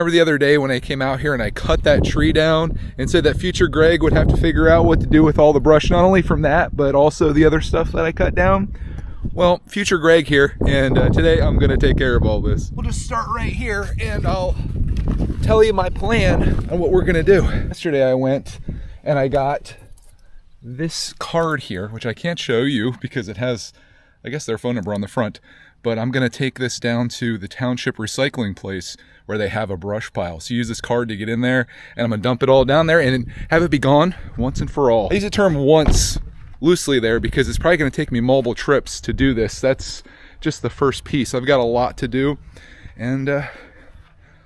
Remember the other day when I came out here and I cut that tree down and said that future Greg would have to figure out what to do with all the brush, not only from that, but also the other stuff that I cut down? Well, future Greg here, and today I'm gonna take care of all this. We'll just start right here and I'll tell you my plan on what we're gonna do. Yesterday I went and I got this card here, which I can't show you because it has, I guess, their phone number on the front, but I'm gonna take this down to the township recycling place where they have a brush pile. So use this card to get in there, and I'm gonna dump it all down there and have it be gone once and for all. I use the term once loosely there because it's probably gonna take me multiple trips to do this. That's just the first piece. I've got a lot to do, and I'm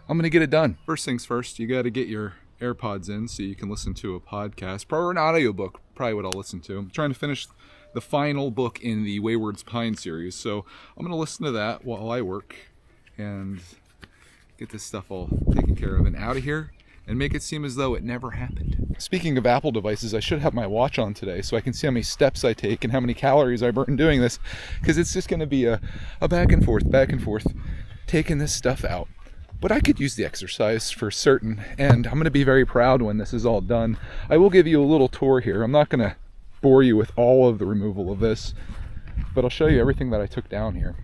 gonna get it done. First things first, you gotta get your AirPods in so you can listen to a podcast, probably an audiobook, probably what I'll listen to. I'm trying to finish the final book in the Wayward's Pine series, so I'm gonna listen to that while I work and get this stuff all taken care of and out of here and make it seem as though it never happened. Speaking of Apple devices, I should have my watch on today so I can see how many steps I take and how many calories I burn doing this, because it's just gonna be a back and forth, taking this stuff out. But I could use the exercise for certain, and I'm gonna be very proud when this is all done. I will give you a little tour here. I'm not gonna bore you with all of the removal of this, but I'll show you everything that I took down here.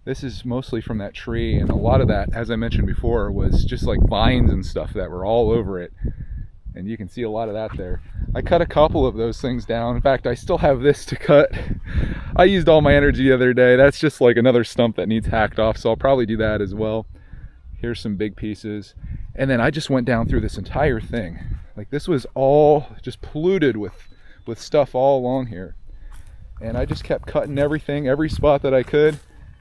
This is mostly from that tree, and a lot of that, as I mentioned before, was just like vines and stuff that were all over it, and you can see a lot of that there. I cut a couple of those things down. In fact, I still have this to cut. I used all my energy the other day. That's just like another stump that needs hacked off, so I'll probably do that as well. Here's some big pieces, and then I just went down through this entire thing. Like, this was all just polluted with stuff all along here, and I just kept cutting everything, every spot that I could,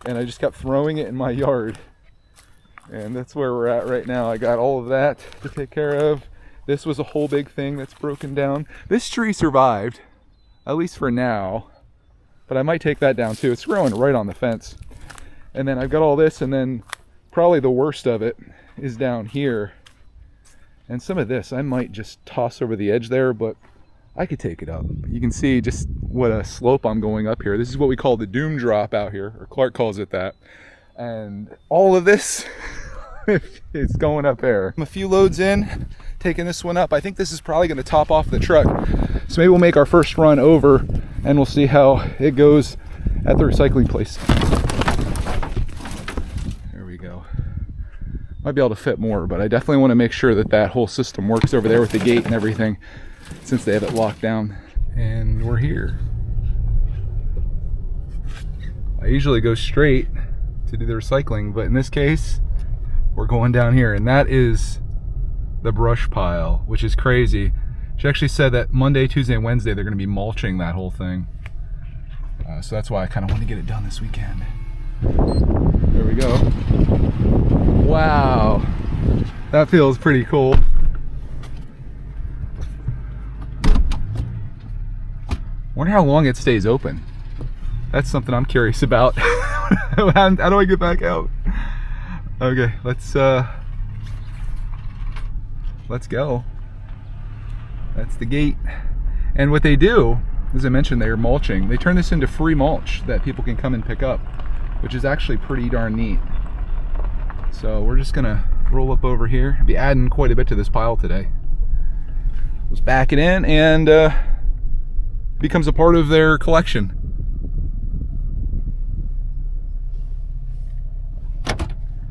and I just kept throwing it in my yard. And that's where we're at right now. I got all of that to take care of. This was a whole big thing that's broken down. This tree survived, at least for now, but I might take that down too. It's growing right on the fence. And then I've got all this, and then probably the worst of it is down here. And some of this I might just toss over the edge there, but I could take it up. You can see just what a slope I'm going up here. This is what we call the doom drop out here, or Clark calls it that. And all of this is going up there. I'm a few loads in, taking this one up. I think this is probably gonna top off the truck. So maybe we'll make our first run over and we'll see how it goes at the recycling place. There we go. Might be able to fit more, but I definitely wanna make sure that that whole system works over there with the gate and everything, since they have it locked down. And we're here. I usually go straight to do the recycling, but in this case we're going down here, and that is the brush pile, which is crazy. She actually said that Monday, Tuesday, and Wednesday they're going to be mulching that whole thing, so that's why I kind of want to get it done this weekend. There we go. Wow, that feels pretty cool. Wonder how long it stays open. That's something I'm curious about. How do I get back out? Okay, let's go. That's the gate. And what they do, as I mentioned, they are mulching. They turn this into free mulch that people can come and pick up, which is actually pretty darn neat. So we're just gonna roll up over here. I'll be adding quite a bit to this pile today. Let's back it in, and becomes a part of their collection.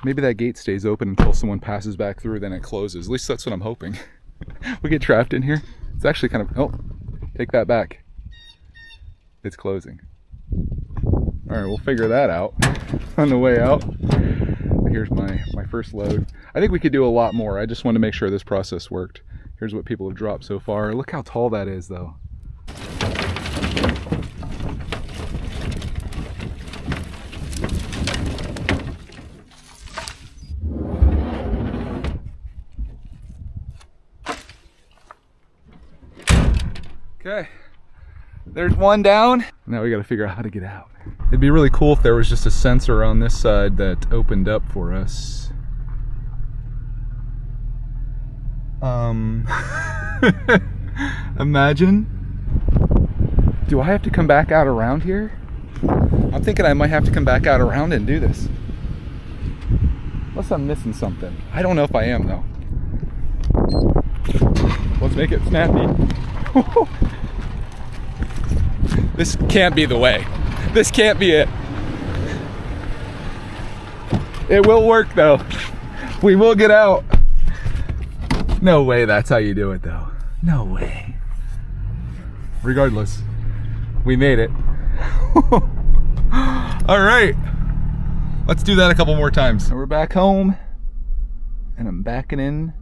Maybe that gate stays open until someone passes back through, then it closes. At least that's what I'm hoping. We get trapped in here. It's actually kind of, oh, take that back. It's closing. All right, we'll figure that out on the way out. Here's my first load. I think we could do a lot more. I just wanted to make sure this process worked. Here's what people have dropped so far. Look how tall that is, though. Okay, there's one down. Now we got to figure out how to get out. It'd be really cool if there was just a sensor on this side that opened up for us. Imagine. Do I have to come back out around here? I'm thinking I might have to come back out around and do this. Unless I'm missing something. I don't know if I am though. Let's make it snappy. This can't be the way. This can't be it. It will work though. We will get out. No way that's how you do it though. No way. Regardless, we made it. All right, let's do that a couple more times. And we're back home and I'm backing in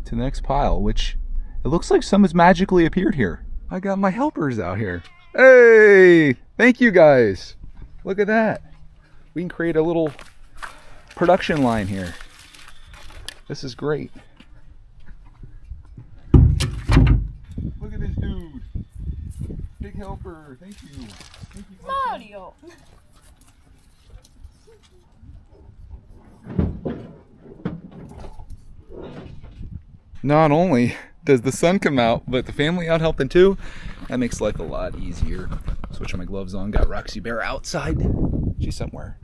to the next pile, which it looks like some has magically appeared here. I got my helpers out here. Hey, thank you guys. Look at that. We can create a little production line here. This is great. Look at this dude. Big helper. Thank you. Thank you. Mario. Not only does the sun come out, but the family out helping too. That makes life a lot easier. Switching my gloves on. Got Roxy Bear outside. She's somewhere.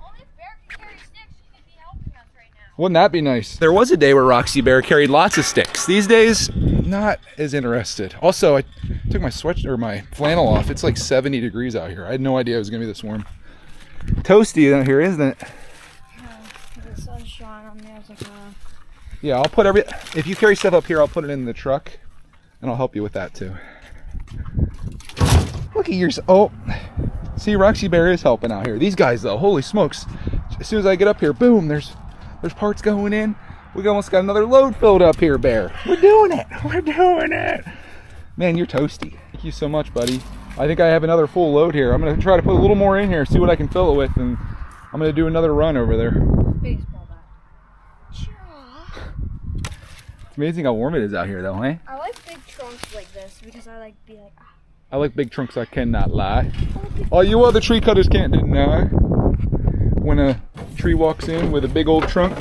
Only if Bear can carry sticks, she could be helping us right now. Wouldn't that be nice? There was a day where Roxy Bear carried lots of sticks. These days, not as interested. Also, I took my my flannel off. It's like 70 degrees out here. I had no idea it was gonna be this warm. Toasty out here, isn't it? Yeah, the sun's shining on there. It's like, Yeah, I'll put if you carry stuff up here, I'll put it in the truck and I'll help you with that too. Look at yours. Oh, see, Roxy Bear is helping out here. These guys though, holy smokes. As soon as I get up here, boom, there's parts going in. We almost got another load filled up here, Bear. We're doing it. We're doing it. Man, you're toasty. Thank you so much, buddy. I think I have another full load here. I'm gonna try to put a little more in here, see what I can fill it with, and I'm gonna do another run over there. baseball bat. Sure. It's amazing how warm it is out here though, eh? I like big trunks like this because I like be like. I like big trunks, I cannot lie. Oh, you other tree cutters can't deny. When a tree walks in with a big old trunk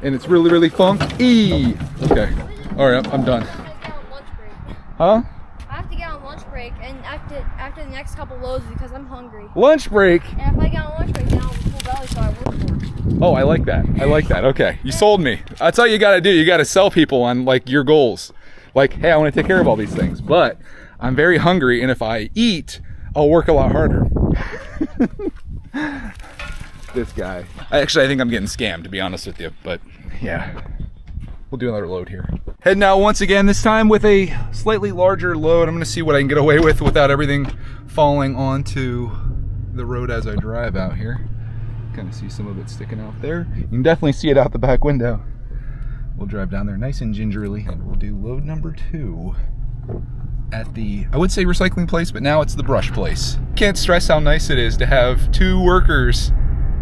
and it's really, really funky. Okay, all right, I'm done. Huh? I have to get on lunch break and after the next couple loads because I'm hungry. Lunch break? And if I get on lunch break, then I'll full belly so I work more. Oh, I like that. I like that. Okay, you sold me. That's all you gotta do. You gotta sell people on like your goals. Like, hey, I wanna take care of all these things, but I'm very hungry, and if I eat, I'll work a lot harder. This guy. I think I'm getting scammed, to be honest with you, but yeah. We'll do another load here. Heading out once again, this time with a slightly larger load. I'm gonna see what I can get away with without everything falling onto the road as I drive out here. Kind of see some of it sticking out there. You can definitely see it out the back window. We'll drive down there nice and gingerly, and we'll do load number 2. At the, I would say recycling place, but now it's the brush place. Can't stress how nice it is to have 2 workers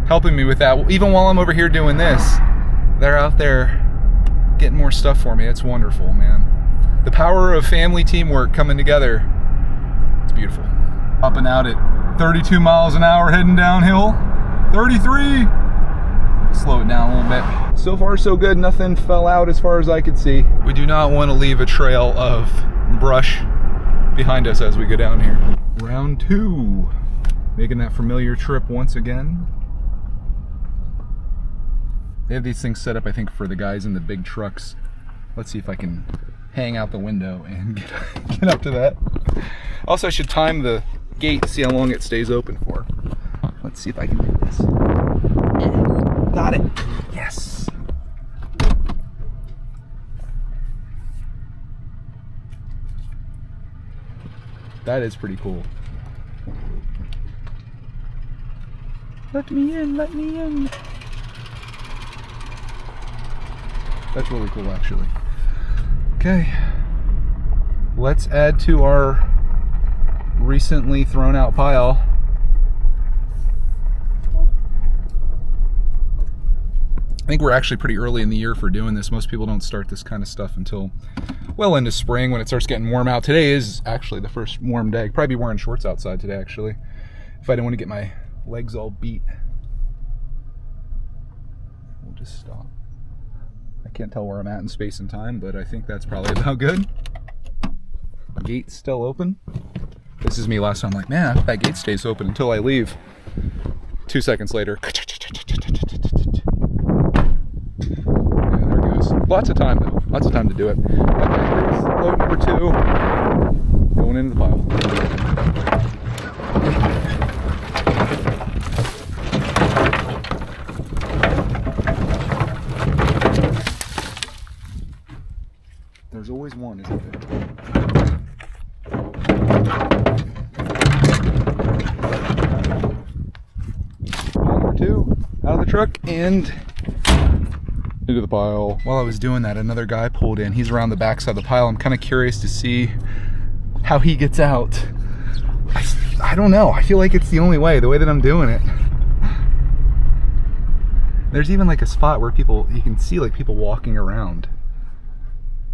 helping me with that. Even while I'm over here doing this, they're out there getting more stuff for me. It's wonderful, man. The power of family teamwork coming together. It's beautiful. Hopping out at 32 miles an hour, heading downhill. 33. Slow it down a little bit. So far so good, nothing fell out as far as I could see. We do not want to leave a trail of brush behind us as we go down here. Round 2. Making that familiar trip once again. They have these things set up, I think, for the guys in the big trucks. Let's see if I can hang out the window and get up to that. Also, I should time the gate to see how long it stays open for. Let's see if I can do this. Got it. Yes. That is pretty cool. Let me in, let me in. That's really cool, actually. Okay. Let's add to our recently thrown out pile. I think we're actually pretty early in the year for doing this. Most people don't start this kind of stuff until well into spring when it starts getting warm out. Today is actually the first warm day. I'd probably be wearing shorts outside today, actually, if I didn't want to get my legs all beat. We'll just stop. I can't tell where I'm at in space and time, but I think that's probably about good. Gate's still open. This is me last time, like, man, that gate stays open until I leave. 2 seconds later. Lots of time though, lots of time to do it. Okay, here's load number 2, going into the pile. There's always one, isn't there? Number 2, out of the truck and into the pile. While I was doing that, another guy pulled in. He's around the backside of the pile. I'm kind of curious to see how he gets out. I don't know. I feel like it's the only way, the way that I'm doing it. There's even like a spot where you can see like people walking around.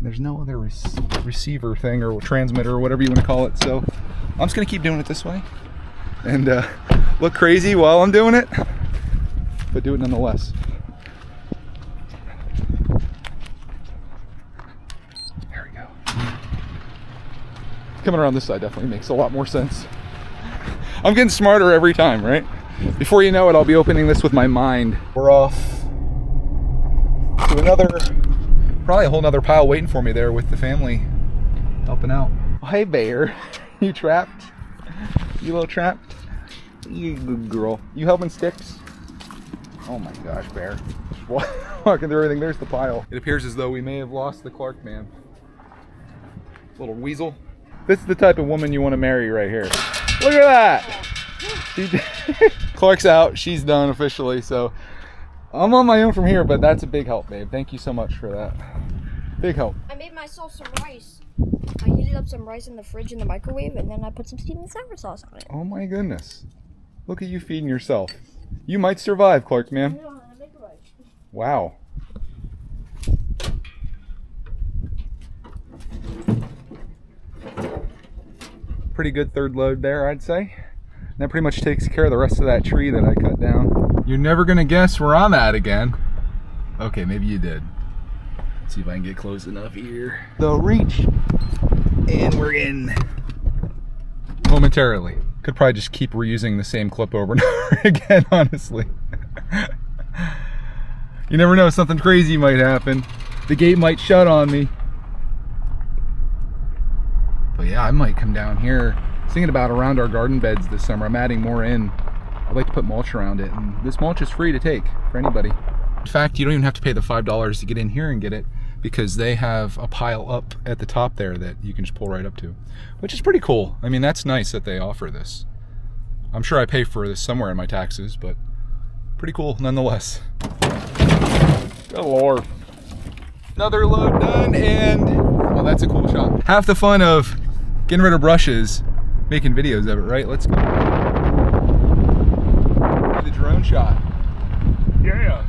There's no other receiver thing or transmitter or whatever you want to call it. So I'm just gonna keep doing it this way and look crazy while I'm doing it, but do it nonetheless. There we go. Coming around this side definitely makes a lot more sense. I'm getting smarter every time, right? Before you know it, I'll be opening this with my mind. We're off to another, probably a whole nother pile waiting for me there with the family helping out. Oh, hey bear, you trapped? You little trapped? You good girl. You helping sticks? Oh my gosh, bear. Walking through everything, there's the pile. It appears as though we may have lost the Clark man. Little weasel. This is the type of woman you want to marry right here. Look at that! Clark's out, she's done officially, so I'm on my own from here, but that's a big help, babe. Thank you so much for that. Big help. I made myself some rice. I heated up some rice in the fridge in the microwave, and then I put some sweet and sour sauce on it. Oh my goodness. Look at you feeding yourself. You might survive, Clark, man. I know how to make rice. Wow. Pretty good third load there, I'd say. That pretty much takes care of the rest of that tree that I cut down. You're never gonna guess where I'm at again. Okay, maybe you did. Let's see if I can get close enough here. The reach, and we're in. Momentarily. Could probably just keep reusing the same clip over and over again, honestly. You never know, something crazy might happen. The gate might shut on me. But yeah, I might come down here. Thinking about around our garden beds this summer. I'm adding more in. I'd like to put mulch around it, and this mulch is free to take for anybody. In fact, you don't even have to pay the $5 to get in here and get it, because they have a pile up at the top there that you can just pull right up to, which is pretty cool. I mean, that's nice that they offer this. I'm sure I pay for this somewhere in my taxes, but pretty cool nonetheless. Good Lord. Another load done, and well, that's a cool shot. Half the fun of getting rid of brushes, making videos of it, right? Let's go. The drone shot. Yeah.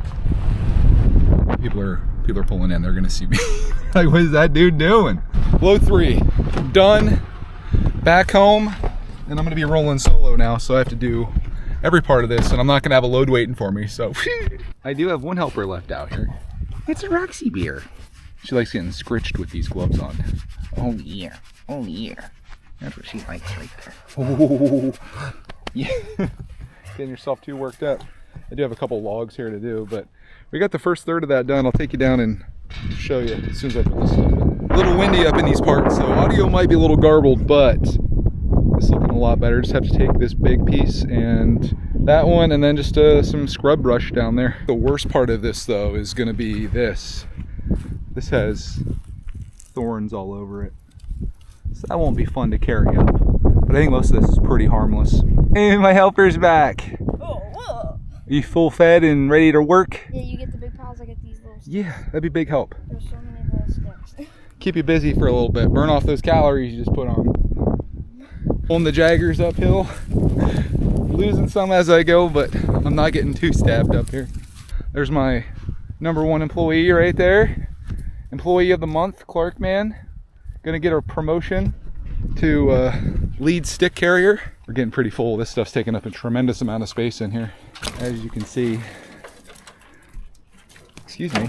People are pulling in. They're gonna see me. Like, what is that dude doing? Load 3, done. Back home, and I'm gonna be rolling solo now, so I have to do every part of this, and I'm not gonna have a load waiting for me. So I do have one helper left out here. It's a Roxy beer. She likes getting scritched with these gloves on. Oh yeah. Oh yeah. That's what she likes right there. Oh, yeah. Getting yourself too worked up. I do have a couple logs here to do, but we got the first third of that done. I'll take you down and show you as soon as I put this stuff in. A little windy up in these parts, so audio might be a little garbled, but it's looking a lot better. Just have to take this big piece and that one, and then just some scrub brush down there. The worst part of this, though, is going to be this. This has thorns all over it. So that won't be fun to carry up. But I think most of this is pretty harmless. Hey, my helper's back. Oh, whoa. Are you full fed and ready to work? Yeah, you get the big piles, I get these little sticks. Yeah, that'd be big help. There's so many little sticks. Keep you busy for a little bit. Burn off those calories you just put on. Pulling the Jaggers uphill. Losing some as I go, but I'm not getting too stabbed up here. There's my #1 employee right there. Employee of the month, Clark man. Gonna get a promotion to lead stick carrier. We're getting pretty full. This stuff's taking up a tremendous amount of space in here. As you can see. Excuse me.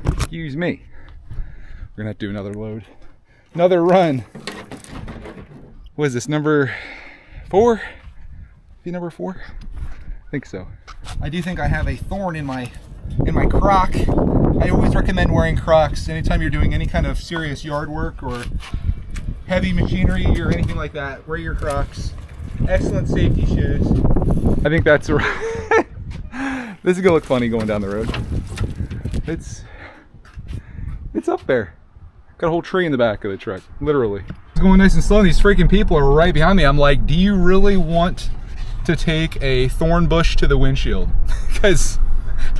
Excuse me. We're gonna have to do another load. Another run. What is this, number 4? Be number 4? I think so. I do think I have a thorn in my in my Croc. I always recommend wearing Crocs anytime you're doing any kind of serious yard work or heavy machinery or anything like that. Wear your Crocs. Excellent safety shoes. I think that's this is gonna look funny going down the road. It's up there. Got a whole tree in the back of the truck, literally. It's going nice and slow, and these freaking people are right behind me. I'm like, do you really want to take a thorn bush to the windshield? Because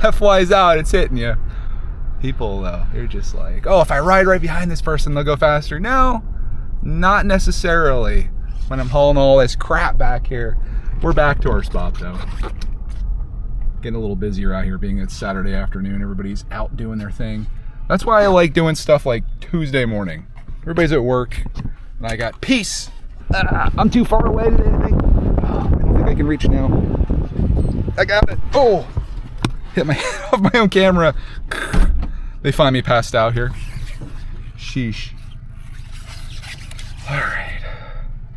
that flies out, it's hitting you. People though, they're just like, oh, if I ride right behind this person, they'll go faster. No, not necessarily. When I'm hauling all this crap back here. We're back to our spot though. Getting a little busier out here being it's Saturday afternoon. Everybody's out doing their thing. That's why I like doing stuff like Tuesday morning. Everybody's at work and I got peace. I'm too far away today, I think. I don't think I can reach now. I got it. Oh, hit my head off my own camera. They find me passed out here. Sheesh. All right.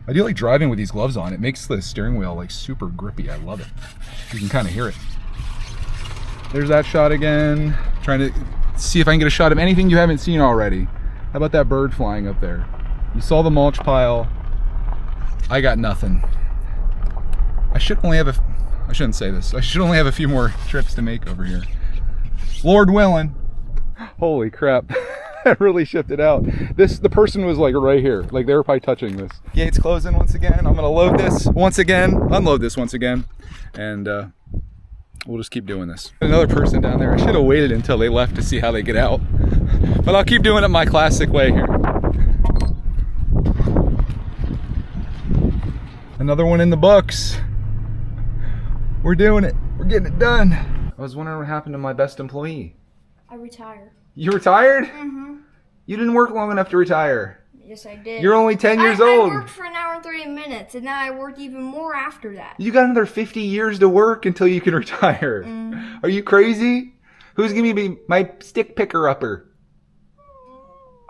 I do like driving with these gloves on. It makes the steering wheel like super grippy. I love it. You can kind of hear it. There's that shot again. Trying to see if I can get a shot of anything you haven't seen already. How about that bird flying up there? You saw the mulch pile. I got nothing. I shouldn't say this. I should only have a few more trips to make over here. Lord willing. Holy crap. That really shifted out. The person was like right here. Like they were probably touching this. Gates closing once again. I'm gonna load this once again, unload this once again, and we'll just keep doing this. Another person down there. I should have waited until they left to see how they get out. But I'll keep doing it my classic way here. Another one in the books. We're doing it. We're getting it done. I was wondering what happened to my best employee. I retired. You retired? Mm-hmm. You didn't work long enough to retire. Yes, I did. You're only 10 years old. I worked for an hour and 30 minutes, and then I worked even more after that. You got another 50 years to work until you can retire. Are you crazy? Who's going to be my stick picker-upper?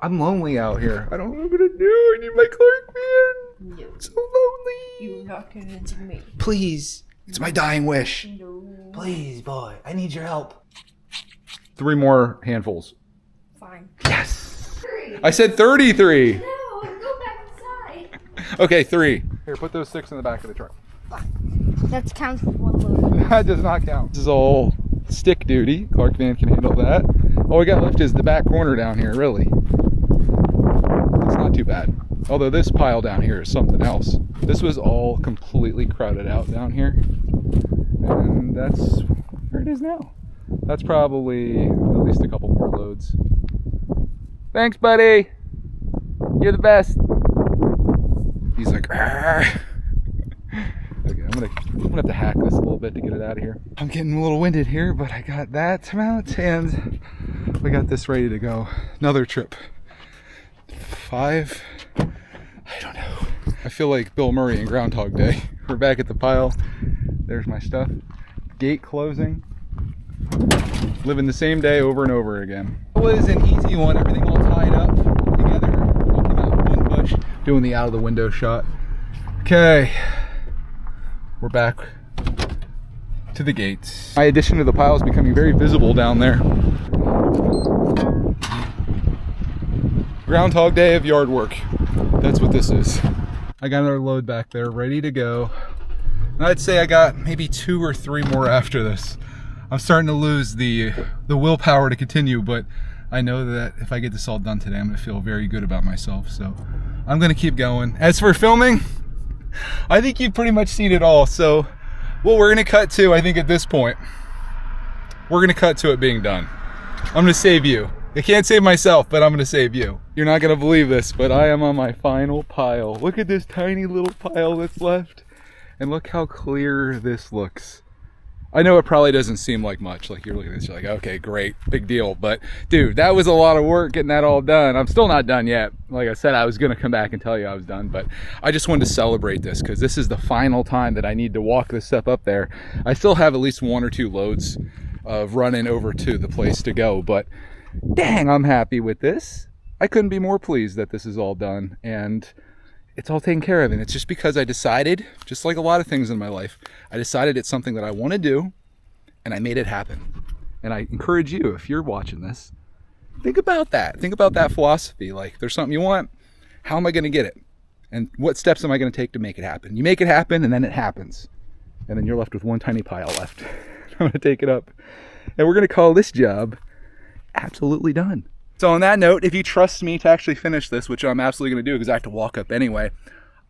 I'm lonely out here. I don't know what I'm going to do. I need my Clark man. No. I'm so lonely. You're not convincing me. Please. It's my dying wish. No. Please, boy. I need your help. 3 more handfuls. Fine. Yes. 3. I said 33. No, go back inside. Okay, 3. Here, put those 6 in the back of the truck. That counts as one load. That does not count. This is all stick duty. Clark van can handle that. All we got left is the back corner down here, really. It's not too bad. Although this pile down here is something else. This was all completely crowded out down here. And that's where it is now. That's probably at least a couple more loads. Thanks, buddy. You're the best. He's like, argh. Okay, I'm gonna have to hack this a little bit to get it out of here. I'm getting a little winded here, but I got that amount and we got this ready to go. Another trip. 5? I don't know. I feel like Bill Murray in Groundhog Day. We're back at the pile. There's my stuff. Gate closing. Living the same day over and over again. It was an easy one, everything all tied up together, walking out in one bush, doing the out of the window shot. Okay, we're back to the gates. My addition to the pile is becoming very visible down there. Groundhog Day of yard work. That's what this is. I got another load back there ready to go. And I'd say I got maybe 2 or 3 more after this. I'm starting to lose the willpower to continue, but I know that if I get this all done today, I'm gonna feel very good about myself. So I'm gonna keep going. As for filming, I think you've pretty much seen it all. So what we're gonna cut to, I think at this point, we're gonna cut to it being done. I'm gonna save you. I can't save myself, but I'm gonna save you. You're not gonna believe this, but I am on my final pile. Look at this tiny little pile that's left. And look how clear this looks. I know it probably doesn't seem like much. Like you're looking at this, you're like, okay, great, big deal. But dude, that was a lot of work getting that all done. I'm still not done yet. Like I said, I was gonna come back and tell you I was done, but I just wanted to celebrate this because this is the final time that I need to walk this stuff up there. I still have at least 1 or 2 loads of running over to the place to go, but dang, I'm happy with this. I couldn't be more pleased that this is all done and it's all taken care of. And it's just because I decided, just like a lot of things in my life, I decided it's something that I want to do and I made it happen. And I encourage you, if you're watching this, think about that. Think about that philosophy. Like, if there's something you want, how am I going to get it? And what steps am I going to take to make it happen? You make it happen, and then it happens. And then you're left with one tiny pile left. I'm going to take it up. And we're going to call this job absolutely done. So on that note, if you trust me to actually finish this, which I'm absolutely going to do because I have to walk up anyway,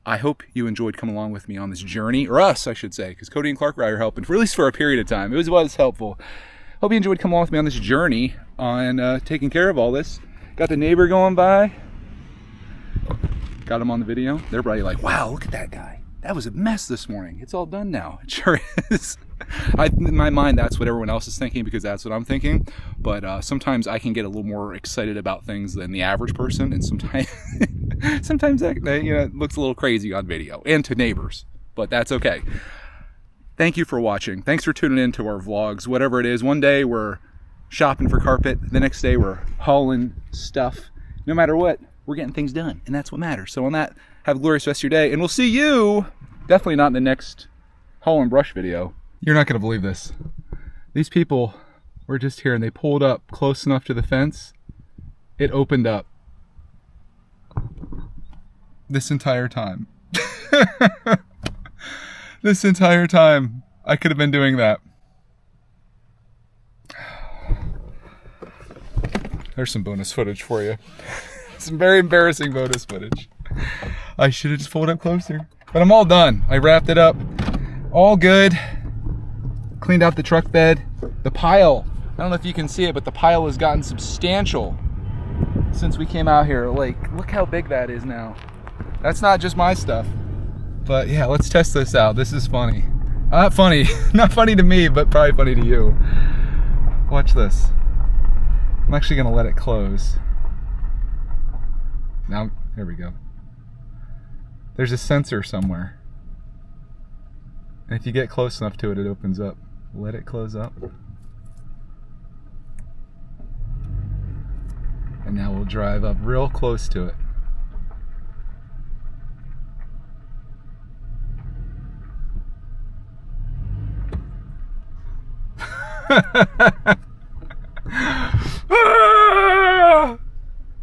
I hope you enjoyed coming along with me on this journey, or us, I should say, because Cody and Clark were out here helping, for at least for a period of time. It was helpful. Hope you enjoyed coming along with me on this journey on taking care of all this. Got the neighbor going by. Got him on the video. They're probably like, wow, look at that guy. That was a mess this morning. It's all done now. It sure is. In my mind, that's what everyone else is thinking because that's what I'm thinking. But sometimes I can get a little more excited about things than the average person. And sometimes that, it looks a little crazy on video and to neighbors. But that's okay. Thank you for watching. Thanks for tuning in to our vlogs, whatever it is. One day we're shopping for carpet. The next day we're hauling stuff. No matter what, we're getting things done. And that's what matters. So on that, have a glorious rest of your day. And we'll see you, definitely not in the next haul and brush video. You're not going to believe this. These people were just here and they pulled up close enough to the fence. It opened up this entire time. This entire time, I could have been doing that. There's some bonus footage for you. Some very embarrassing bonus footage. I should have just pulled up closer. But I'm all done. I wrapped it up. All good. Cleaned out the truck bed. The pile, I don't know if you can see it, but the pile has gotten substantial since we came out here. Like, look how big that is now. That's not just my stuff. But yeah, let's test this out. This is funny. Not funny. Not funny to me, but probably funny to you. Watch this. I'm actually going to let it close. Now, here we go. There's a sensor somewhere. And if you get close enough to it, it opens up. Let it close up. And now we'll drive up real close to it.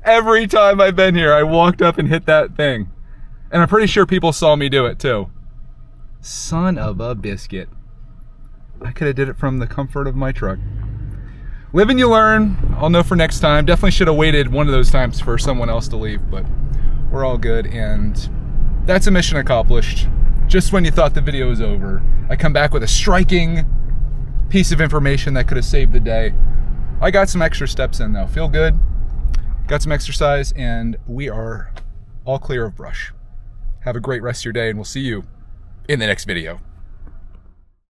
Every time I've been here, I walked up and hit that thing. And I'm pretty sure people saw me do it too. Son of a biscuit. I could have did it from the comfort of my truck. Live and you learn. I'll know for next time. Definitely should have waited one of those times for someone else to leave, but we're all good. And that's a mission accomplished. Just when you thought the video was over, I come back with a striking piece of information that could have saved the day. I got some extra steps in though. Feel good. Got some exercise, and we are all clear of brush. Have a great rest of your day, and we'll see you in the next video.